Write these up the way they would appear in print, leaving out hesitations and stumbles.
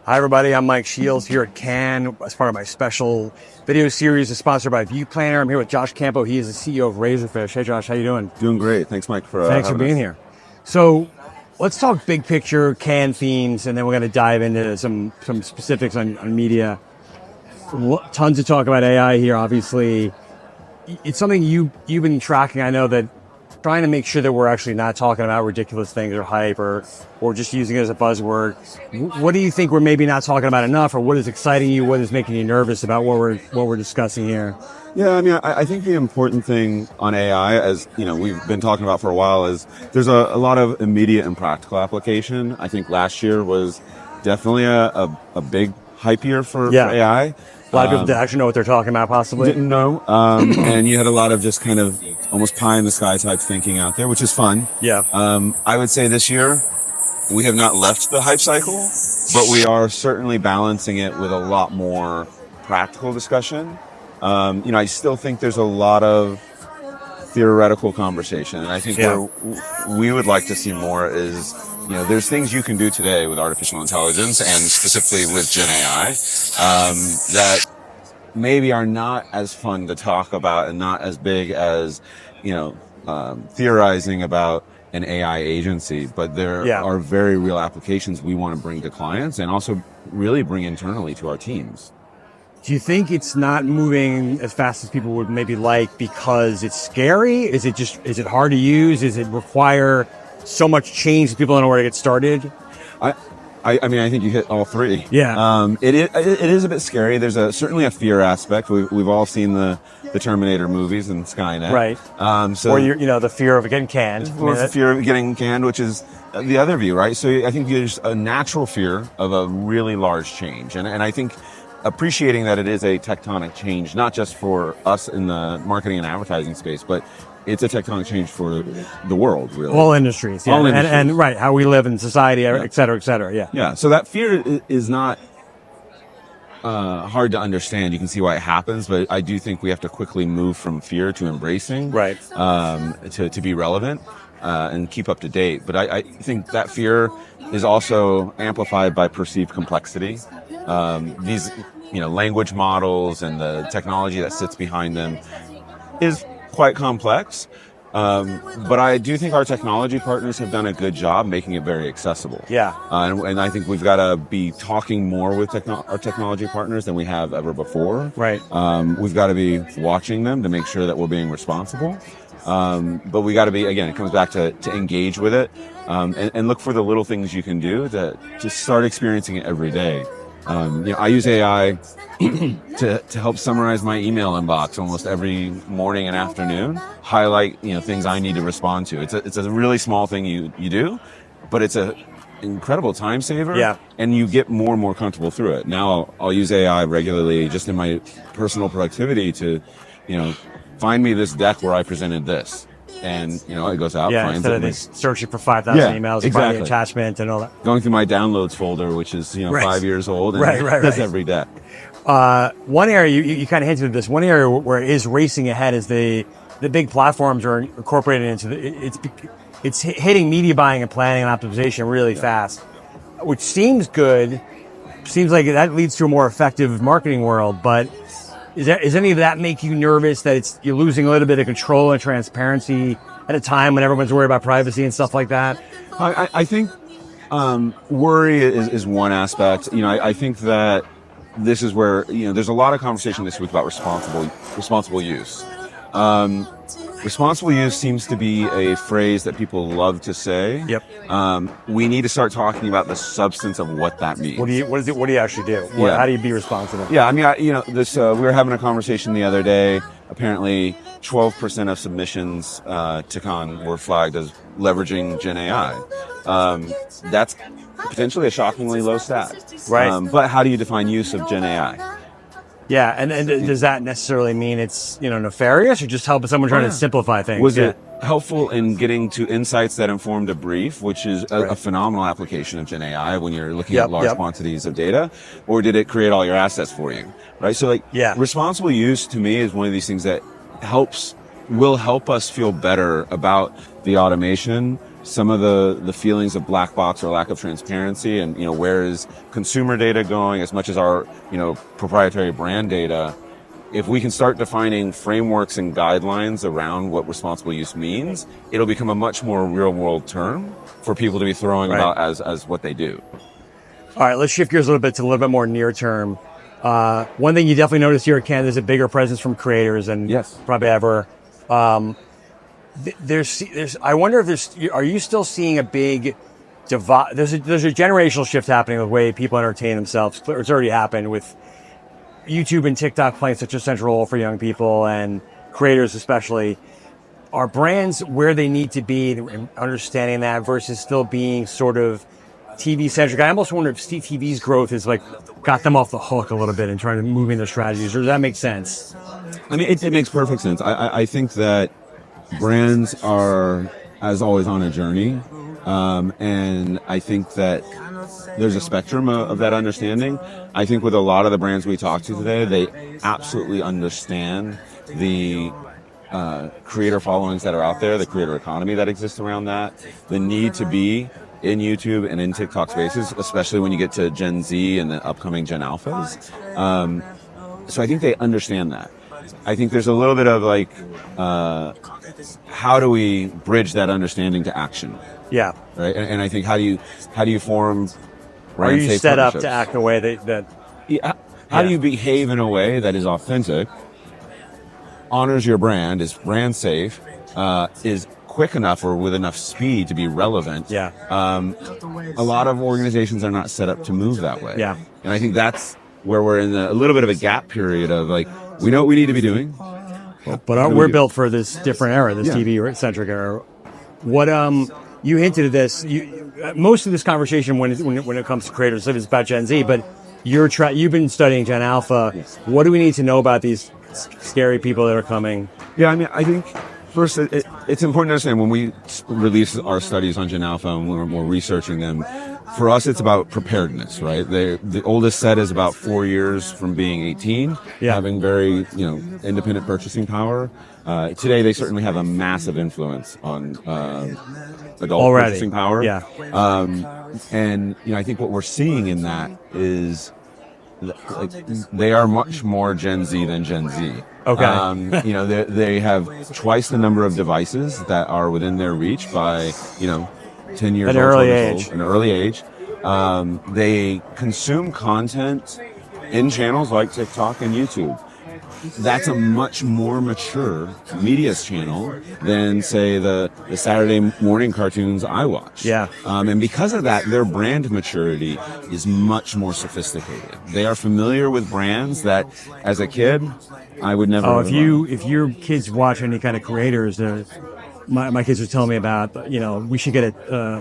Hi everybody, I'm Mike Shields here at Cannes as part of my special video series sponsored by View Planner. I'm here with Josh Campo. He is the CEO of Razorfish. Hey Josh, how you doing? Doing great. Thanks, Mike, for Thanks for being here. So let's talk big picture Cannes themes, and then we're going to dive into some specifics on media. Tons to talk about AI here, obviously. It's something you've been tracking. I know that trying to make sure that we're actually not talking about ridiculous things or hype or just using it as a buzzword. What do you think we're maybe not talking about enough, or what is exciting you? What is making you nervous about what we're discussing here? Yeah, I mean, I think the important thing on AI, as you know, we've been talking about for a while, is there's a lot of immediate and practical application. I think last year was definitely a big hype year for AI. A lot of people didn't actually know what they're talking about, possibly. Didn't know. And you had a lot of just kind of almost pie in the sky type thinking out there, which is fun. Yeah. I would say this year, we have not left the hype cycle, but we are certainly balancing it with a lot more practical discussion. I still think there's a lot of theoretical conversation. And I think where we would like to see more is, there's things you can do today with artificial intelligence and specifically with Gen AI that maybe are not as fun to talk about and not as big as, theorizing about an AI agency, but there are very real applications we want to bring to clients and also really bring internally to our teams. Do you think it's not moving as fast as people would maybe like because it's scary? Is it hard to use? Does it require so much change that people don't know where to get started? I mean, I think you hit all three. Yeah. It is a bit scary. There's certainly a fear aspect. We've all seen the Terminator movies and Skynet. Right. Or the fear of getting canned. Or the fear of getting canned, which is the other view, right? So I think there's a natural fear of a really large change. And I think appreciating that it is a tectonic change, not just for us in the marketing and advertising space, but it's a tectonic change for the world, really. All industries, yeah. All industries. And right, how we live in society, et cetera, yeah. Yeah, so that fear is not hard to understand. You can see why it happens, but I do think we have to quickly move from fear to embracing, right? To be relevant and keep up to date. But I think that fear is also amplified by perceived complexity. These, language models and the technology that sits behind them is quite complex. But I do think our technology partners have done a good job making it very accessible. Yeah. And I think we've got to be talking more with our technology partners than we have ever before. Right. We've got to be watching them to make sure that we're being responsible. But we got to be, again, it comes back to engage with it, and look for the little things you can do to just start experiencing it every day. I use AI to help summarize my email inbox almost every morning and afternoon, highlight, things I need to respond to. It's a really small thing you do, but it's a incredible time saver. Yeah. And you get more and more comfortable through it. Now I'll use AI regularly just in my personal productivity to, find me this deck where I presented this. And, it goes out. Yeah, instead of searching for 5,000 emails, exactly. Find the attachment and all that. Going through my downloads folder, which is, 5 years old. And that's every day. One area, you kind of hinted at this, one area where it is racing ahead is the big platforms are incorporated into it's hitting media buying and planning and optimization really fast, which seems good. Seems like that leads to a more effective marketing world, but Is any of that make you nervous that you're losing a little bit of control and transparency at a time when everyone's worried about privacy and stuff like that? I think worry is one aspect. I think that this is where there's a lot of conversation this week about responsible use. Responsible use seems to be a phrase that people love to say. Yep. We need to start talking about the substance of what that means. What do you actually do? How do you be responsible? Yeah, I mean, this we were having a conversation the other day. Apparently, 12% of submissions to Cannes were flagged as leveraging Gen AI. That's potentially a shockingly low stat. Right. But how do you define use of Gen AI? Yeah, and does that necessarily mean it's nefarious or just helping someone trying to simplify things? helpful in getting to insights that informed a brief, which is a phenomenal application of Gen AI when you're looking at large quantities of data, or did it create all your assets for you, right? So like responsible use to me is one of these things that will help us feel better about the automation, some of the feelings of black box or lack of transparency, and where is consumer data going as much as our proprietary brand data. If we can start defining frameworks and guidelines around what responsible use means, it'll become a much more real world term for people to be throwing about as what they do. All right, let's shift gears a little bit more near term. One thing you definitely notice here at Canada is a bigger presence from creators than probably ever. I wonder if are you still seeing a big divide? There's a generational shift happening with the way people entertain themselves. It's already happened with YouTube and TikTok playing such a central role for young people and creators especially. Are brands where they need to be in understanding that versus still being sort of TV centric? I almost wonder if TV's growth is like got them off the hook a little bit and trying to move in their strategies, or does that make sense? I mean, it makes perfect sense. I think that brands are, as always, on a journey. And I think that there's a spectrum of that understanding. I think with a lot of the brands we talk to today, they absolutely understand the creator followings that are out there, the creator economy that exists around that, the need to be in YouTube and in TikTok spaces, especially when you get to Gen Z and the upcoming Gen Alphas. So I think they understand that. I think there's a little bit of like, how do we bridge that understanding to action? Yeah. Right. And I think how do you form Are you set up to act in a way that how do you behave in a way that is authentic, honors your brand, is brand safe, is quick enough or with enough speed to be relevant? Yeah. A lot of organizations are not set up to move that way. Yeah. And I think that's where we're in a little bit of a gap period of like, we know what we need to be doing. But we're built for this different era, this TV centric era. What you hinted at this. Most of this conversation when it comes to creators is about Gen Z, but you've been studying Gen Alpha. Yes. What do we need to know about these scary people that are coming? Yeah, I mean, I think first it's important to understand when we release our studies on Gen Alpha and we're researching them. For us, it's about preparedness, right? The oldest set is about 4 years from being 18, having very independent purchasing power. Today, they certainly have a massive influence on adult purchasing power. Yeah. And I think what we're seeing in that is like they are much more Gen Z than Gen Z. Okay. They have twice the number of devices that are within their reach by 10 years old. An early age. They consume content in channels like TikTok and YouTube. That's a much more mature media channel than, say, the Saturday morning cartoons I watch. Yeah. And because of that, their brand maturity is much more sophisticated. They are familiar with brands that, as a kid, I would never. Oh, if your kids watch any kind of creators, my kids were telling me about, we should get a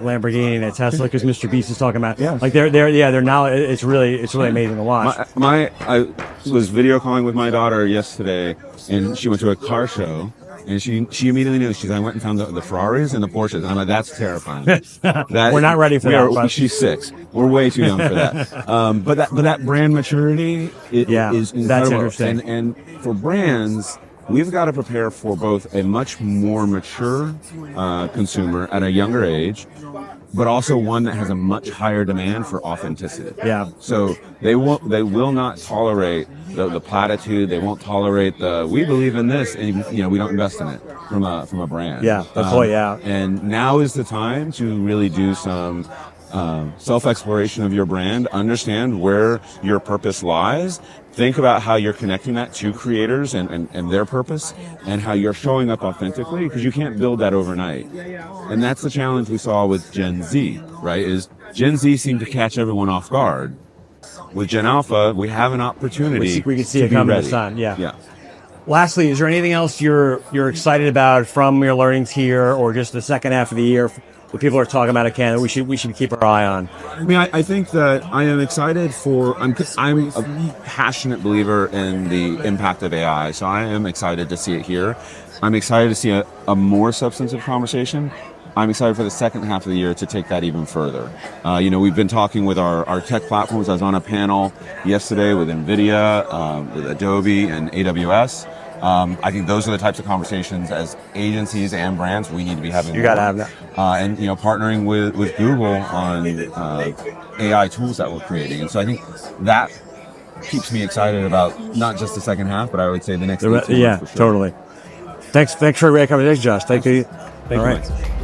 Lamborghini and a Tesla because Mr. Beast is talking about. Yeah. Like they're now. It's really amazing to watch. I was video calling with my daughter yesterday, and she went to a car show, and she immediately knew. I went and found the Ferraris and the Porsches. And I'm like, that's terrifying. We're not ready for that. She's 6. We're way too young for that. But that brand maturity is incredible. That's interesting. And for brands, we've got to prepare for both a much more mature consumer at a younger age, but also one that has a much higher demand for authenticity. Yeah. So they will not tolerate the platitude. They won't tolerate we believe in this and we don't invest in it from a brand. Yeah. That's right. Yeah. And now is the time to really do some self-exploration of your brand, understand where your purpose lies, think about how you're connecting that to creators and their purpose, and how you're showing up authentically, because you can't build that overnight. And that's the challenge we saw with Gen Z, right? Is Gen Z seemed to catch everyone off guard. With Gen Alpha, we have an opportunity we can see it coming to the sun. Yeah. Lastly, is there anything else you're excited about from your learnings here, or just the second half of the year? What people are talking about in Canada, we should keep our eye on. I mean, I think that I am excited I'm a passionate believer in the impact of AI, so I am excited to see it here. I'm excited to see a more substantive conversation. I'm excited for the second half of the year to take that even further. We've been talking with our tech platforms. I was on a panel yesterday with NVIDIA, with Adobe, and AWS. I think those are the types of conversations as agencies and brands we need to be having. You got to have that. And partnering with Google on AI tools that we're creating. And so I think that keeps me excited about not just the second half, but I would say the next 18 months for sure. Totally. Thanks for a great conversation, Josh. Thank you. Thank you.